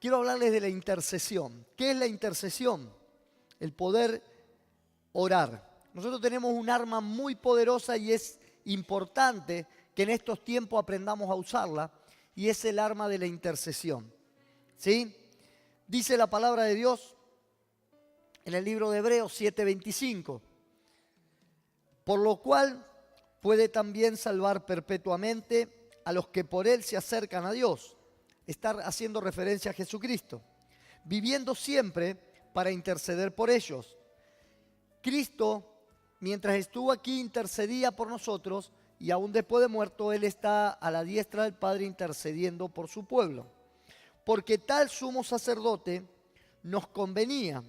quiero hablarles de la intercesión. ¿Qué es la intercesión? El poder orar. Nosotros tenemos un arma muy poderosa y es importante que en estos tiempos aprendamos a usarla, y es el arma de la intercesión. ¿Sí? Dice la palabra de Dios en el libro de Hebreos 7:25, por lo cual puede también salvar perpetuamente a los que por él se acercan a Dios. Está haciendo referencia a Jesucristo, viviendo siempre para interceder por ellos. Cristo, mientras estuvo aquí, intercedía por nosotros, y aún después de muerto, Él está a la diestra del Padre intercediendo por su pueblo. Porque tal sumo sacerdote nos convenía,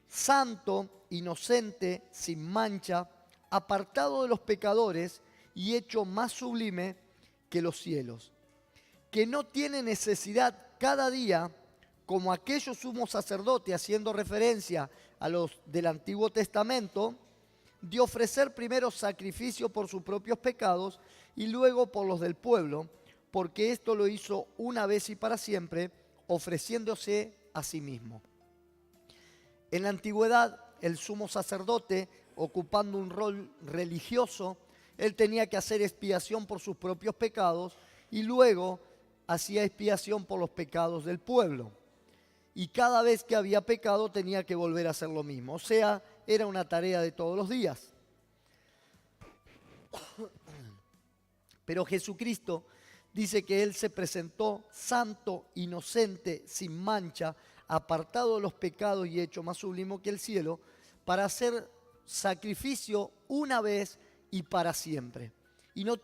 santo, inocente, sin mancha, apartado de los pecadores y hecho más sublime que los cielos, que no tiene necesidad cada día, como aquellos sumos sacerdotes, haciendo referencia a los del Antiguo Testamento, de ofrecer primero sacrificio por sus propios pecados y luego por los del pueblo, porque esto lo hizo una vez y para siempre, ofreciéndose a sí mismo. En la antigüedad, el sumo sacerdote, ocupando un rol religioso, él tenía que hacer expiación por sus propios pecados y luego hacía expiación por los pecados del pueblo. Y cada vez que había pecado tenía que volver a hacer lo mismo. O sea, era una tarea de todos los días. Pero Jesucristo dice que Él se presentó santo, inocente, sin mancha, apartado de los pecados y hecho más sublime que el cielo, para hacer sacrificio una vez y para siempre. Y no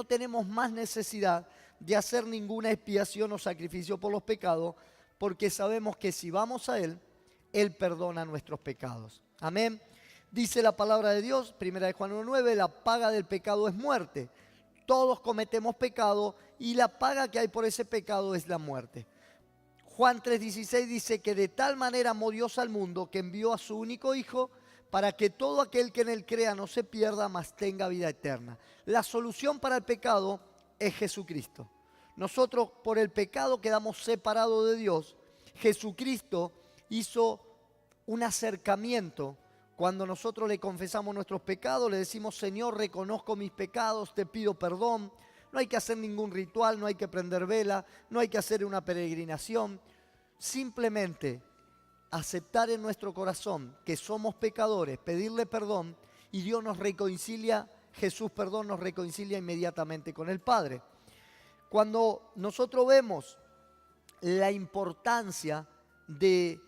tenemos más necesidad de hacer ninguna expiación o sacrificio por los pecados, porque sabemos que si vamos a Él, Él perdona nuestros pecados. Amén. Dice la palabra de Dios, 1 Juan 1:9, la paga del pecado es muerte. Todos cometemos pecado y la paga que hay por ese pecado es la muerte. Juan 3:16 dice que de tal manera amó Dios al mundo que envió a su único Hijo para que todo aquel que en Él crea no se pierda, mas tenga vida eterna. La solución para el pecado es Jesucristo. Nosotros por el pecado quedamos separados de Dios. Jesucristo hizo un acercamiento. Cuando nosotros le confesamos nuestros pecados, le decimos: Señor, reconozco mis pecados, te pido perdón. No hay que hacer ningún ritual, no hay que prender vela, no hay que hacer una peregrinación. Simplemente aceptar en nuestro corazón que somos pecadores, pedirle perdón, y Dios nos reconcilia, Jesús, perdón, nos reconcilia inmediatamente con el Padre. Cuando nosotros vemos la importancia de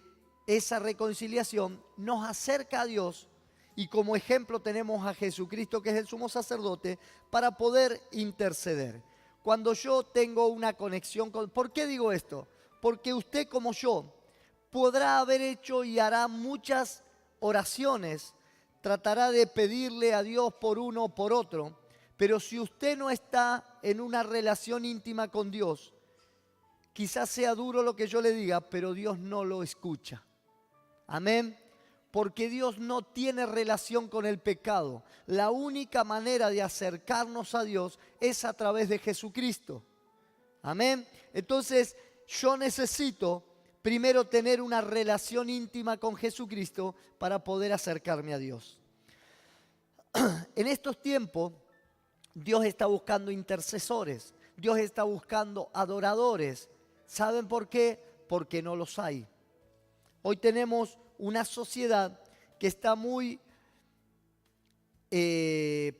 esa reconciliación, nos acerca a Dios, y como ejemplo tenemos a Jesucristo, que es el sumo sacerdote, para poder interceder. Cuando yo tengo una conexión con... ¿Por qué digo esto? Porque usted, como yo, podrá haber hecho y hará muchas oraciones, tratará de pedirle a Dios por uno o por otro, pero si usted no está en una relación íntima con Dios, quizás sea duro lo que yo le diga, pero Dios no lo escucha. Amén. Porque Dios no tiene relación con el pecado. La única manera de acercarnos a Dios es a través de Jesucristo. Amén. Entonces, yo necesito primero tener una relación íntima con Jesucristo para poder acercarme a Dios. En estos tiempos, Dios está buscando intercesores. Dios está buscando adoradores. ¿Saben por qué? Porque no los hay. Hoy tenemos una sociedad que está muy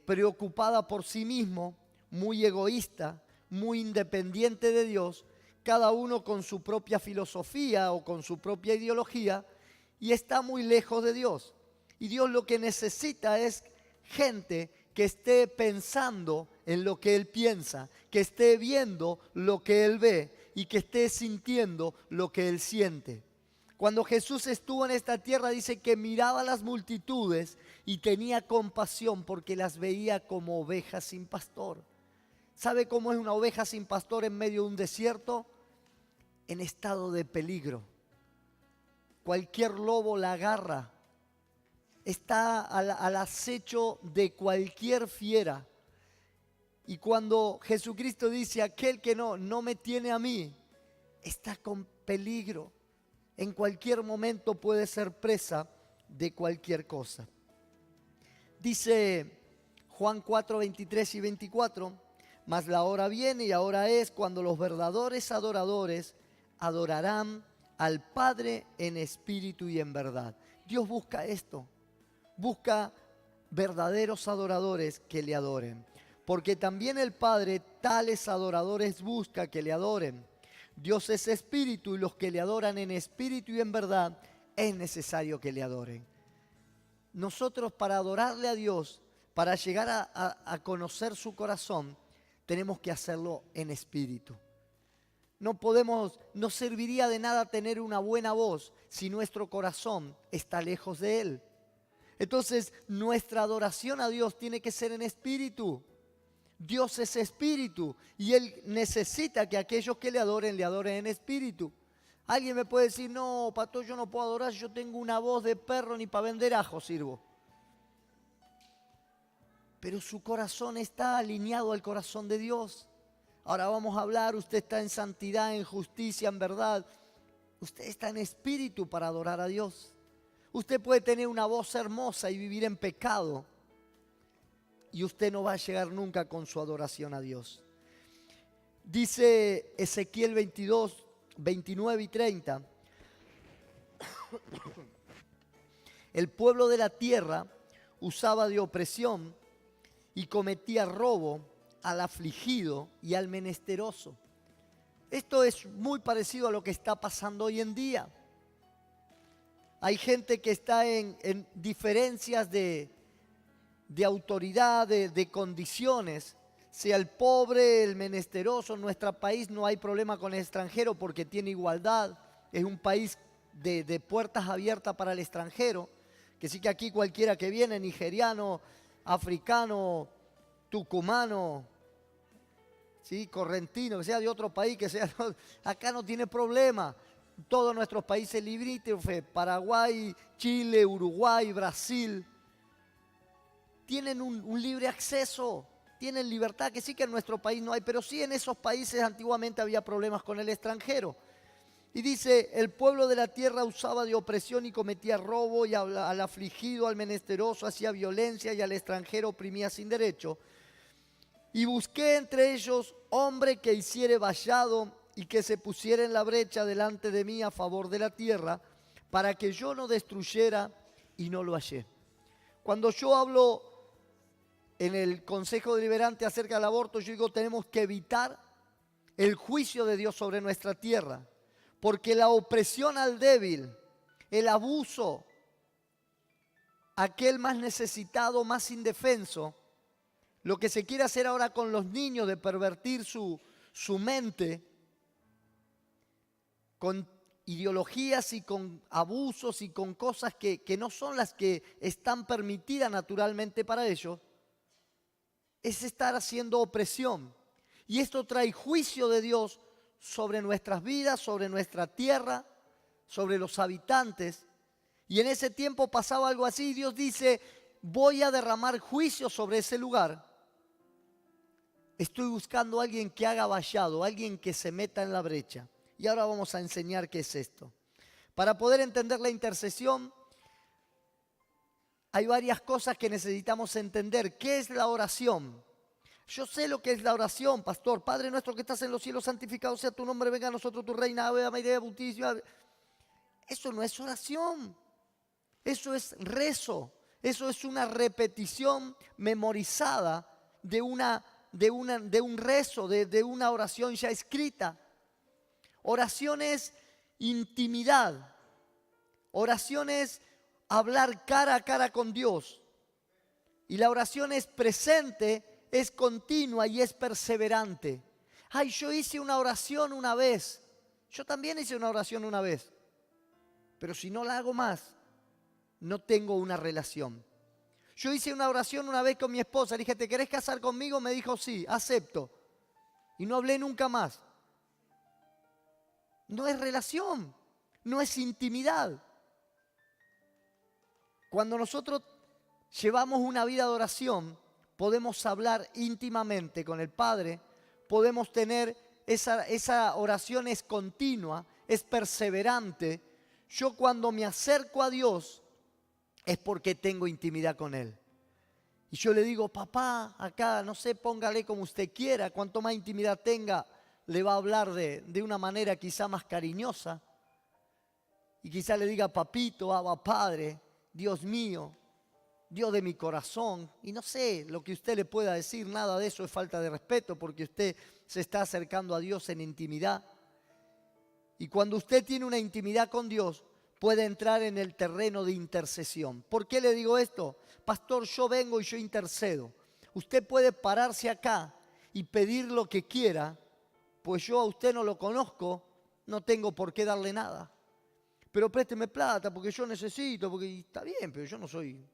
preocupada por sí mismo, muy egoísta, muy independiente de Dios, cada uno con su propia filosofía o con su propia ideología, y está muy lejos de Dios. Y Dios lo que necesita es gente que esté pensando en lo que Él piensa, que esté viendo lo que Él ve y que esté sintiendo lo que Él siente. Cuando Jesús estuvo en esta tierra, dice que miraba a las multitudes y tenía compasión porque las veía como ovejas sin pastor. ¿Sabe cómo es una oveja sin pastor en medio de un desierto? En estado de peligro. Cualquier lobo la agarra. Está al acecho de cualquier fiera. Y cuando Jesucristo dice: aquel que no me tiene a mí, está con peligro. En cualquier momento puede ser presa de cualquier cosa. Dice Juan 4, 23 y 24, mas la hora viene y ahora es cuando los verdaderos adoradores adorarán al Padre en espíritu y en verdad. Dios busca esto, busca verdaderos adoradores que le adoren. Porque también el Padre tales adoradores busca que le adoren. Dios es espíritu y los que le adoran en espíritu y en verdad es necesario que le adoren. Nosotros para adorarle a Dios, para llegar a conocer su corazón, tenemos que hacerlo en espíritu. No serviría de nada tener una buena voz si nuestro corazón está lejos de Él. Entonces, nuestra adoración a Dios tiene que ser en espíritu. Dios es espíritu y Él necesita que aquellos que le adoren en espíritu. Alguien me puede decir, no, pastor, yo no puedo adorar, yo tengo una voz de perro, ni para vender ajo sirvo. Pero su corazón está alineado al corazón de Dios. Ahora vamos a hablar, usted está en santidad, en justicia, en verdad. Usted está en espíritu para adorar a Dios. Usted puede tener una voz hermosa y vivir en pecado. Y usted no va a llegar nunca con su adoración a Dios. Dice Ezequiel 22, 29 y 30. El pueblo de la tierra usaba de opresión y cometía robo al afligido y al menesteroso. Esto es muy parecido a lo que está pasando hoy en día. Hay gente que está en diferencias de autoridad, de condiciones. Sea el pobre, el menesteroso, en nuestro país no hay problema con el extranjero porque tiene igualdad. Es un país de puertas abiertas para el extranjero. Que sí que aquí cualquiera que viene, nigeriano, africano, tucumano, ¿sí? Correntino, que sea de otro país, que sea, acá no tiene problema. Todos nuestros países limítrofes, Paraguay, Chile, Uruguay, Brasil, tienen un libre acceso, tienen libertad, que sí que en nuestro país no hay, pero sí en esos países antiguamente había problemas con el extranjero. Y dice, el pueblo de la tierra usaba de opresión y cometía robo, y al afligido, al menesteroso hacía violencia, y al extranjero oprimía sin derecho. Y busqué entre ellos hombre que hiciere vallado y que se pusiera en la brecha delante de mí a favor de la tierra, para que yo no destruyera, y no lo hallé. Cuando yo hablo en el Consejo Deliberante acerca del aborto, yo digo, tenemos que evitar el juicio de Dios sobre nuestra tierra, porque la opresión al débil, el abuso, aquel más necesitado, más indefenso, lo que se quiere hacer ahora con los niños de pervertir su mente con ideologías y con abusos y con cosas que no son las que están permitidas naturalmente para ellos, es estar haciendo opresión. Y esto trae juicio de Dios sobre nuestras vidas, sobre nuestra tierra, sobre los habitantes. Y en ese tiempo pasaba algo así. Dios dice, voy a derramar juicio sobre ese lugar. Estoy buscando a alguien que haga vallado, alguien que se meta en la brecha. Y ahora vamos a enseñar qué es esto. Para poder entender la intercesión, hay varias cosas que necesitamos entender. ¿Qué es la oración? Yo sé lo que es la oración, pastor. Padre nuestro que estás en los cielos, santificado sea tu nombre, venga a nosotros tu reina. Eso no es oración. Eso es rezo. Eso es una repetición memorizada de un rezo, de una oración ya escrita. Oración es intimidad. Oración es hablar cara a cara con Dios. Y la oración es presente, es continua y es perseverante. Ay, yo hice una oración una vez. Yo también hice una oración una vez. Pero si no la hago más, no tengo una relación. Yo hice una oración una vez con mi esposa. Le dije, ¿te querés casar conmigo? Me dijo, sí, acepto. Y no hablé nunca más. No es relación, no es intimidad. Cuando nosotros llevamos una vida de oración, podemos hablar íntimamente con el Padre, podemos tener esa oración es continua, es perseverante. Yo cuando me acerco a Dios es porque tengo intimidad con Él. Y yo le digo, papá, acá, no sé, póngale como usted quiera. Cuanto más intimidad tenga, le va a hablar de una manera quizá más cariñosa. Y quizá le diga, papito, Abba Padre, Dios mío, Dios de mi corazón. Y no sé lo que usted le pueda decir, nada de eso es falta de respeto, porque usted se está acercando a Dios en intimidad. Y cuando usted tiene una intimidad con Dios, puede entrar en el terreno de intercesión. ¿Por qué le digo esto? Pastor, yo vengo y yo intercedo. Usted puede pararse acá y pedir lo que quiera, pues yo a usted no lo conozco, no tengo por qué darle nada. Pero présteme plata porque yo necesito, porque está bien, pero yo no soy.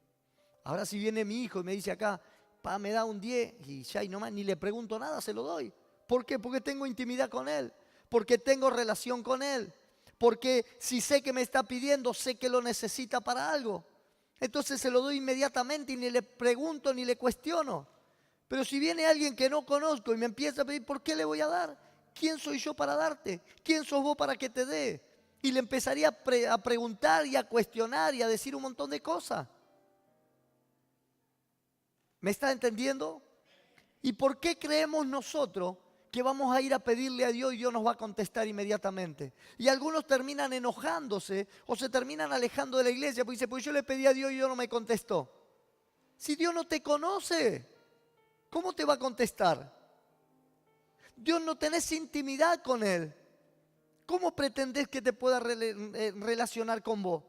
Ahora si viene mi hijo y me dice acá, pa, me da un 10 y ya y nomás ni le pregunto nada, se lo doy. ¿Por qué? Porque tengo intimidad con él, porque tengo relación con él, porque si sé que me está pidiendo, sé que lo necesita para algo. Entonces se lo doy inmediatamente y ni le pregunto ni le cuestiono. Pero si viene alguien que no conozco y me empieza a pedir, ¿por qué le voy a dar? ¿Quién soy yo para darte? ¿Quién sos vos para que te dé? Y le empezaría a preguntar y a cuestionar y a decir un montón de cosas. ¿Me está entendiendo? ¿Y por qué creemos nosotros que vamos a ir a pedirle a Dios y Dios nos va a contestar inmediatamente? Y algunos terminan enojándose o se terminan alejando de la iglesia porque dicen, pues yo le pedí a Dios y Dios no me contestó. Si Dios no te conoce, ¿cómo te va a contestar? Dios no tenés intimidad con Él. ¿Cómo pretendés que te pueda relacionar con vos?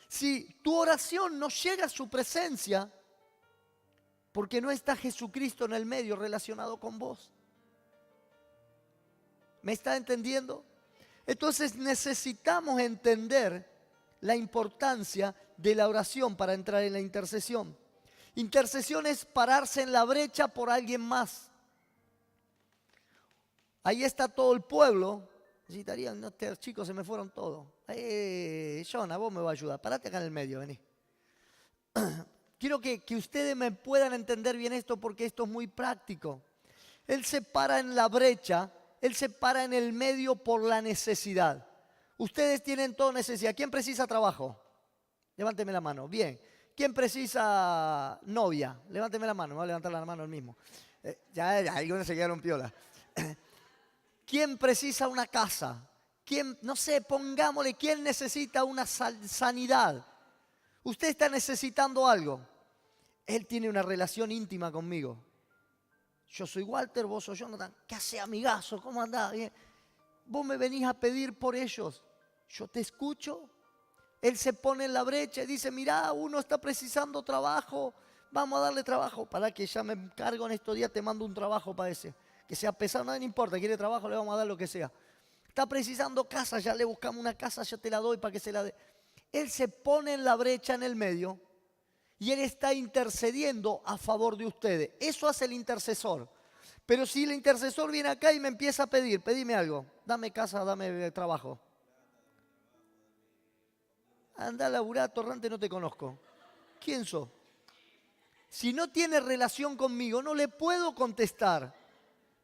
Si tu oración no llega a su presencia, porque no está Jesucristo en el medio relacionado con vos. ¿Me está entendiendo? Entonces necesitamos entender la importancia de la oración para entrar en la intercesión. Intercesión es pararse en la brecha por alguien más. Ahí está todo el pueblo. Necesitarían, no, chicos, se me fueron todos. Jonah, vos me vas a ayudar. Parate acá en el medio, vení. Quiero que ustedes me puedan entender bien esto porque esto es muy práctico. Él se para en la brecha, Él se para en el medio por la necesidad. Ustedes tienen toda necesidad. ¿Quién precisa trabajo? Levánteme la mano. Bien. ¿Quién precisa novia? Levánteme la mano. Me va a levantar la mano el mismo. Ya, algunos se quedaron piola. ¿Quién precisa una casa? ¿Quién, no sé, pongámosle, quién necesita una sanidad? Usted está necesitando algo. Él tiene una relación íntima conmigo. Yo soy Walter, vos sos Jonathan. ¿Qué hace, amigazo? ¿Cómo andás? Bien. Vos me venís a pedir por ellos. Yo te escucho. Él se pone en la brecha y dice, mirá, uno está precisando trabajo. Vamos a darle trabajo. Para que ya me encargo en estos días, te mando un trabajo para ese. Que sea pesado, no importa. Quiere trabajo, le vamos a dar lo que sea. Está precisando casa, ya le buscamos una casa, yo te la doy para que se la dé. Él se pone en la brecha en el medio y Él está intercediendo a favor de ustedes. Eso hace el intercesor. Pero si el intercesor viene acá y me empieza a pedir, pedime algo, dame casa, dame trabajo. Anda a laburar, torrante, no te conozco. ¿Quién sos? Si no tiene relación conmigo, no le puedo contestar.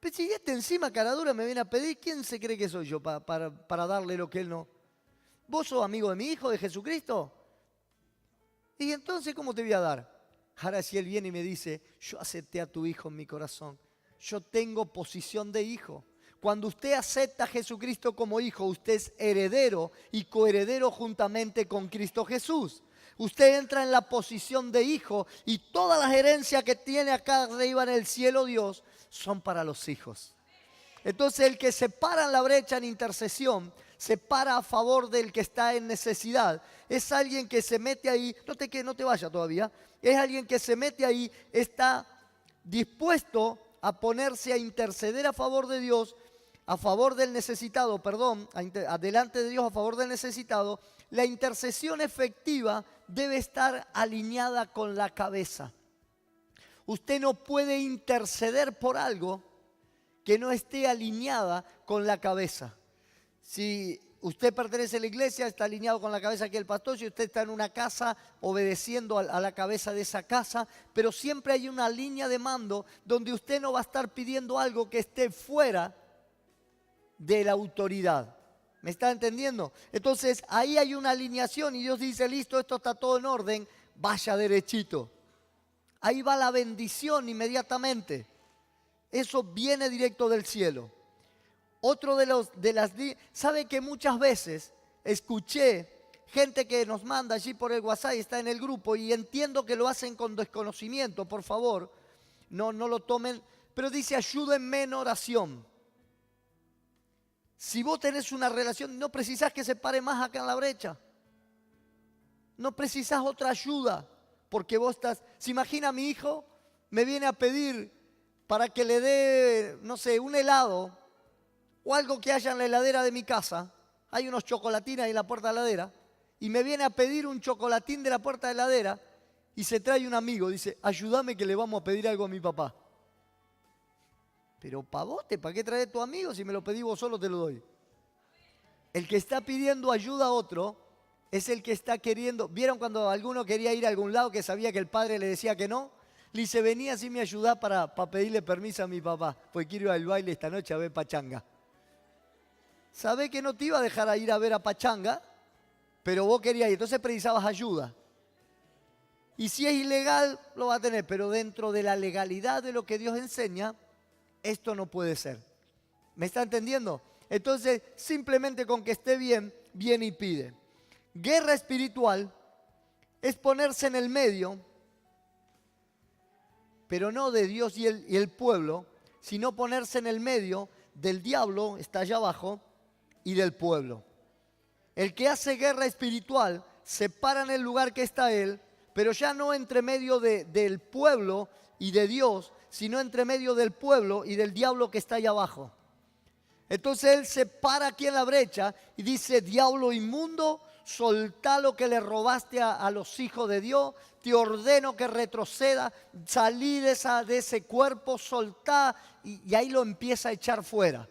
Pero si este encima, cara dura, me viene a pedir, ¿quién se cree que soy yo para darle lo que Él no? ¿Vos sos amigo de mi hijo, de Jesucristo? Y entonces, ¿cómo te voy a dar? Ahora si Él viene y me dice, yo acepté a tu hijo en mi corazón. Yo tengo posición de hijo. Cuando usted acepta a Jesucristo como hijo, usted es heredero y coheredero juntamente con Cristo Jesús. Usted entra en la posición de hijo y todas las herencias que tiene acá arriba en el cielo Dios son para los hijos. Entonces el que se para en la brecha en intercesión, se para a favor del que está en necesidad. Es alguien que se mete ahí, no te vayas todavía, es alguien que se mete ahí, está dispuesto a ponerse a interceder a favor de Dios, a favor del necesitado, adelante de Dios a favor del necesitado. La intercesión efectiva debe estar alineada con la cabeza. Usted no puede interceder por algo que no esté alineada con la cabeza. Si usted pertenece a la iglesia, está alineado con la cabeza que el pastor. Si usted está en una casa, obedeciendo a la cabeza de esa casa. Pero siempre hay una línea de mando donde usted no va a estar pidiendo algo que esté fuera de la autoridad. ¿Me está entendiendo? Entonces ahí hay una alineación y Dios dice, listo, esto está todo en orden, vaya derechito. Ahí va la bendición inmediatamente. Eso viene directo del cielo. Otro ¿sabe que muchas veces escuché gente que nos manda allí por el WhatsApp y está en el grupo y entiendo que lo hacen con desconocimiento, por favor, no lo tomen, pero dice ayúdenme en oración. Si vos tenés una relación, no precisás que se pare más acá en la brecha. No precisás otra ayuda, porque vos estás... ¿Se imagina mi hijo? Me viene a pedir para que le dé, no sé, un helado o algo que haya en la heladera de mi casa. Hay unos chocolatines ahí en la puerta de la heladera. Y me viene a pedir un chocolatín de la puerta de la heladera y se trae un amigo. Dice, ayúdame que le vamos a pedir algo a mi papá. Pero pavote, ¿para qué traes tu amigo? Si me lo pedí vos solo te lo doy. El que está pidiendo ayuda a otro es el que está queriendo... ¿Vieron cuando alguno quería ir a algún lado que sabía que el padre le decía que no? Le dice, venía así me ayudá para pedirle permiso a mi papá, porque quiero ir al baile esta noche a ver pachanga. ¿Sabés que no te iba a dejar ir a ver a pachanga? Pero vos querías ir, entonces precisabas ayuda. Y si es ilegal, lo va a tener, pero dentro de la legalidad de lo que Dios enseña, esto no puede ser. ¿Me está entendiendo? Entonces, simplemente con que esté bien, viene y pide. Guerra espiritual es ponerse en el medio, pero no de Dios y el pueblo, sino ponerse en el medio del diablo, está allá abajo, y del pueblo. El que hace guerra espiritual se para en el lugar que está él, pero ya no entre medio del pueblo y de Dios, sino entre medio del pueblo y del diablo que está allá abajo. Entonces él se para aquí en la brecha y dice, diablo inmundo, soltá lo que le robaste a los hijos de Dios, te ordeno que retroceda, salí de ese cuerpo, soltá, y ahí lo empieza a echar fuera.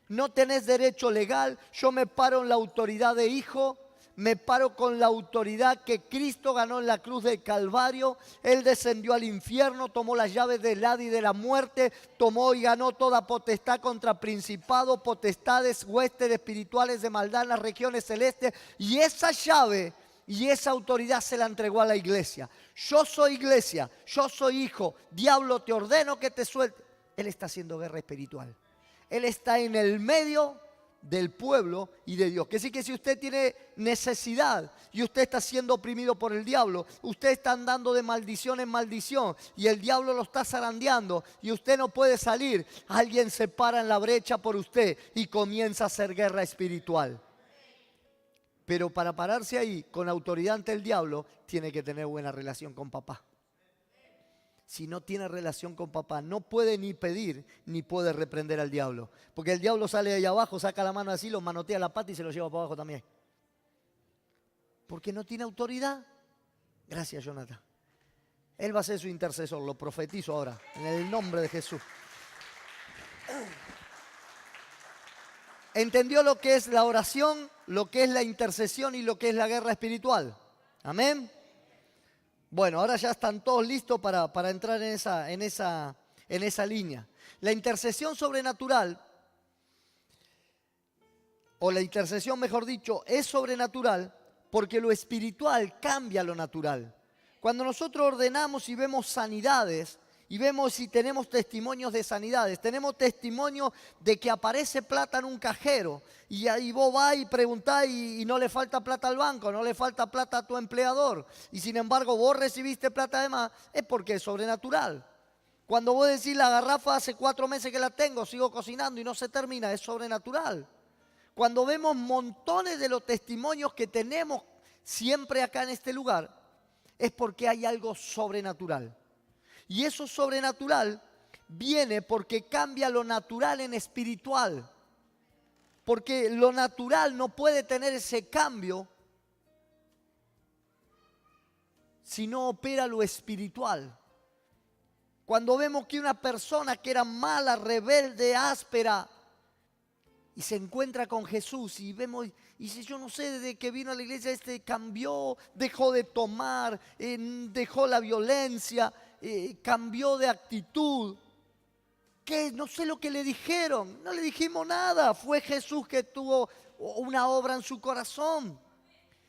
No tenés derecho legal, yo me paro en la autoridad de hijo, me paro con la autoridad que Cristo ganó en la cruz del Calvario. Él descendió al infierno, tomó las llaves del Hades y de la muerte, tomó y ganó toda potestad contra principados, potestades, huestes espirituales de maldad en las regiones celestes. Y esa llave y esa autoridad se la entregó a la iglesia. Yo soy iglesia, yo soy hijo, diablo te ordeno que te suelte. Él está haciendo guerra espiritual. Él está en el medio del pueblo y de Dios. Que sí que si usted tiene necesidad y usted está siendo oprimido por el diablo, usted está andando de maldición en maldición y el diablo lo está zarandeando y usted no puede salir, alguien se para en la brecha por usted y comienza a hacer guerra espiritual. Pero para pararse ahí con autoridad ante el diablo, tiene que tener buena relación con papá. Si no tiene relación con papá, no puede ni pedir, ni puede reprender al diablo. Porque el diablo sale de allá abajo, saca la mano así, lo manotea la pata y se lo lleva para abajo también. Porque no tiene autoridad. Gracias, Jonathan. Él va a ser su intercesor, lo profetizo ahora, en el nombre de Jesús. ¿Entendió lo que es la oración, lo que es la intercesión y lo que es la guerra espiritual? Amén. Bueno, ahora ya están todos listos para entrar en esa línea. La intercesión sobrenatural, o la intercesión mejor dicho, es sobrenatural porque lo espiritual cambia lo natural. Cuando nosotros ordenamos y vemos sanidades, y vemos si tenemos testimonios de sanidades, tenemos testimonio de que aparece plata en un cajero y ahí vos vas y preguntás y no le falta plata al banco, no le falta plata a tu empleador y sin embargo vos recibiste plata de más, es porque es sobrenatural. Cuando vos decís la garrafa hace 4 meses que la tengo, sigo cocinando y no se termina, es sobrenatural. Cuando vemos montones de los testimonios que tenemos siempre acá en este lugar, es porque hay algo sobrenatural. Y eso sobrenatural viene porque cambia lo natural en espiritual. Porque lo natural no puede tener ese cambio si no opera lo espiritual. Cuando vemos que una persona que era mala, rebelde, áspera, y se encuentra con Jesús y vemos, y dice, yo no sé, desde que vino a la iglesia cambió, dejó de tomar, dejó la violencia, cambió de actitud. ¿Qué? No sé lo que le dijeron. No le dijimos nada. Fue Jesús que tuvo una obra en su corazón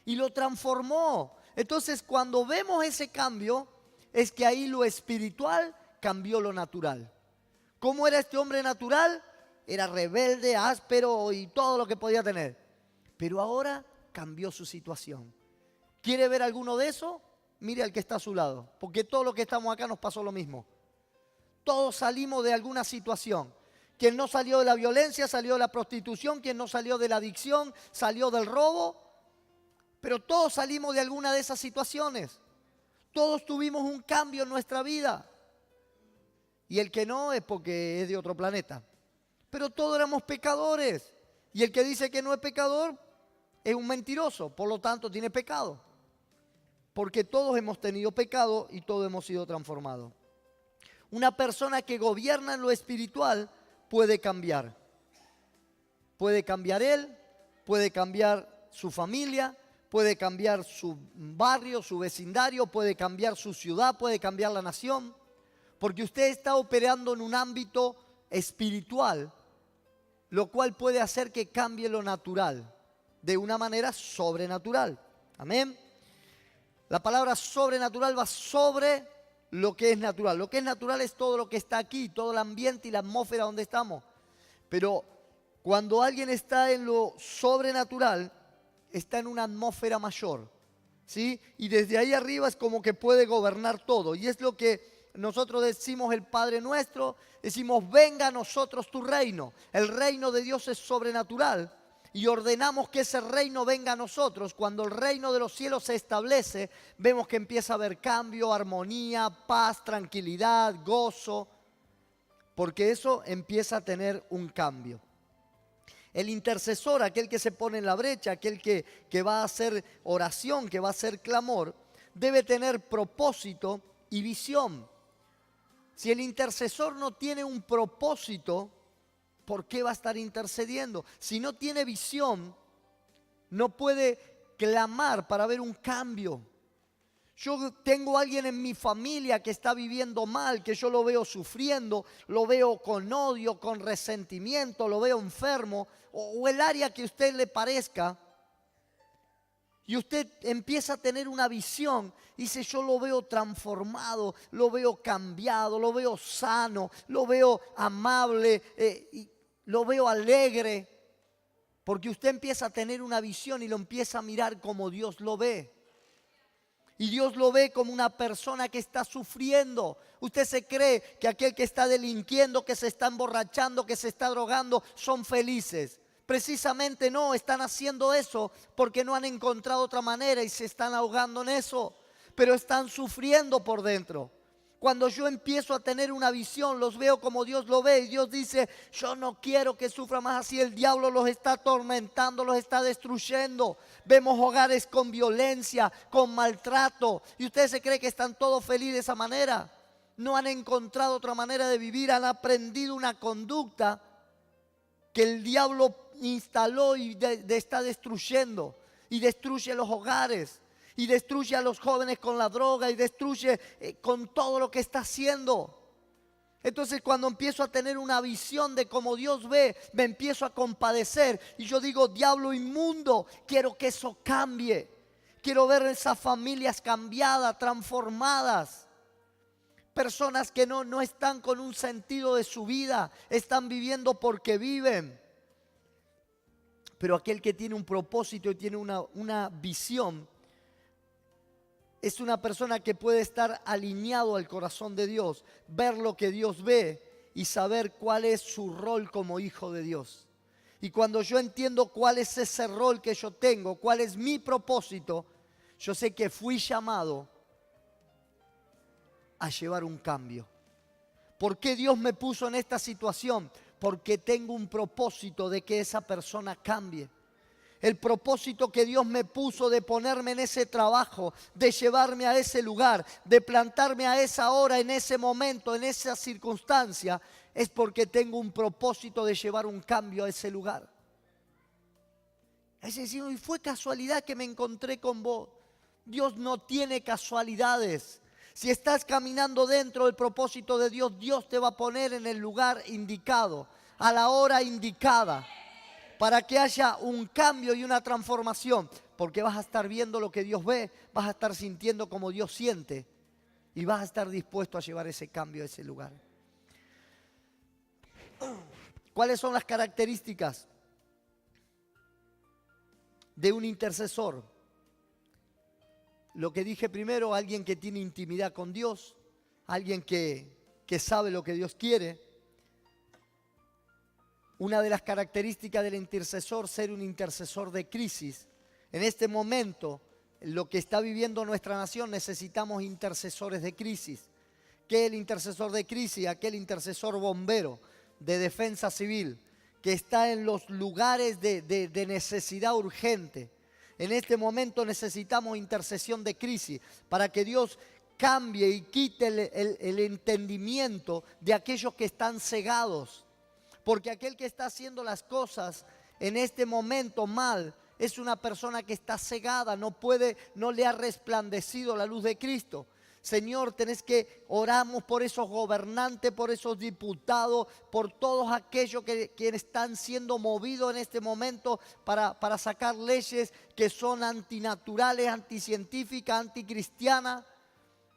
y lo transformó. Entonces, cuando vemos ese cambio, es que ahí lo espiritual cambió lo natural. ¿Cómo era este hombre natural? Era rebelde, áspero y todo lo que podía tener. Pero ahora cambió su situación. ¿Quiere ver alguno de eso? Mire al que está a su lado. Porque todos los que estamos acá nos pasó lo mismo. Todos salimos de alguna situación. Quien no salió de la violencia, salió de la prostitución. Quien no salió de la adicción, salió del robo. Pero todos salimos de alguna de esas situaciones. Todos tuvimos un cambio en nuestra vida. Y el que no es porque es de otro planeta. Pero todos éramos pecadores. Y el que dice que no es pecador es un mentiroso. Por lo tanto, tiene pecado. Porque todos hemos tenido pecado y todos hemos sido transformados. Una persona que gobierna en lo espiritual puede cambiar. Puede cambiar él, puede cambiar su familia, puede cambiar su barrio, su vecindario, puede cambiar su ciudad, puede cambiar la nación. Porque usted está operando en un ámbito espiritual, lo cual puede hacer que cambie lo natural de una manera sobrenatural. Amén. La palabra sobrenatural va sobre lo que es natural. Lo que es natural es todo lo que está aquí, todo el ambiente y la atmósfera donde estamos. Pero cuando alguien está en lo sobrenatural, está en una atmósfera mayor, ¿sí? Y desde ahí arriba es como que puede gobernar todo. Y es lo que nosotros decimos el Padre Nuestro, decimos venga a nosotros tu reino. El reino de Dios es sobrenatural y ordenamos que ese reino venga a nosotros. Cuando el reino de los cielos se establece, vemos que empieza a haber cambio, armonía, paz, tranquilidad, gozo, porque eso empieza a tener un cambio. El intercesor, aquel que se pone en la brecha, aquel que va a hacer oración, que va a hacer clamor, debe tener propósito y visión. Si el intercesor no tiene un propósito, ¿por qué va a estar intercediendo? Si no tiene visión, no puede clamar para ver un cambio. Yo tengo a alguien en mi familia que está viviendo mal, que yo lo veo sufriendo, lo veo con odio, con resentimiento, lo veo enfermo, o el área que a usted le parezca. Y usted empieza a tener una visión, dice yo lo veo transformado, lo veo cambiado, lo veo sano, lo veo amable, y lo veo alegre. Porque usted empieza a tener una visión y lo empieza a mirar como Dios lo ve. Y Dios lo ve como una persona que está sufriendo. Usted se cree que aquel que está delinquiendo, que se está emborrachando, que se está drogando, son felices. Precisamente no, están haciendo eso porque no han encontrado otra manera y se están ahogando en eso. Pero están sufriendo por dentro. Cuando yo empiezo a tener una visión, los veo como Dios lo ve. Y Dios dice, yo no quiero que sufra más así. El diablo los está atormentando, los está destruyendo. Vemos hogares con violencia, con maltrato. Y ustedes se creen que están todos felices de esa manera. No han encontrado otra manera de vivir. Han aprendido una conducta que el diablo instaló y está destruyendo. Y destruye los hogares. Y destruye a los jóvenes con la droga y destruye con todo lo que está haciendo. Entonces cuando empiezo a tener una visión de cómo Dios ve, me empiezo a compadecer. Y yo digo, diablo inmundo, quiero que eso cambie. Quiero ver esas familias cambiadas, transformadas. Personas que no están con un sentido de su vida, están viviendo porque viven. Pero aquel que tiene un propósito y tiene una visión, es una persona que puede estar alineado al corazón de Dios, ver lo que Dios ve y saber cuál es su rol como hijo de Dios. Y cuando yo entiendo cuál es ese rol que yo tengo, cuál es mi propósito, yo sé que fui llamado a llevar un cambio. ¿Por qué Dios me puso en esta situación? Porque tengo un propósito de que esa persona cambie. El propósito que Dios me puso de ponerme en ese trabajo, de llevarme a ese lugar, de plantarme a esa hora, en ese momento, en esa circunstancia, es porque tengo un propósito de llevar un cambio a ese lugar. Es decir, y fue casualidad que me encontré con vos. Dios no tiene casualidades. Si estás caminando dentro del propósito de Dios, Dios te va a poner en el lugar indicado, a la hora indicada, para que haya un cambio y una transformación. Porque vas a estar viendo lo que Dios ve, vas a estar sintiendo como Dios siente y vas a estar dispuesto a llevar ese cambio a ese lugar. ¿Cuáles son las características de un intercesor? Lo que dije primero, alguien que tiene intimidad con Dios, alguien que sabe lo que Dios quiere. Una de las características del intercesor, ser un intercesor de crisis. En este momento, lo que está viviendo nuestra nación, necesitamos intercesores de crisis. ¿Qué es el intercesor de crisis? Aquel intercesor bombero de defensa civil que está en los lugares de necesidad urgente. En este momento necesitamos intercesión de crisis para que Dios cambie y quite el entendimiento de aquellos que están cegados. Porque aquel que está haciendo las cosas en este momento mal es una persona que está cegada, no le ha resplandecido la luz de Cristo. Señor, tenés que oramos por esos gobernantes, por esos diputados, por todos aquellos que están siendo movidos en este momento para sacar leyes que son antinaturales, anticientíficas, anticristianas.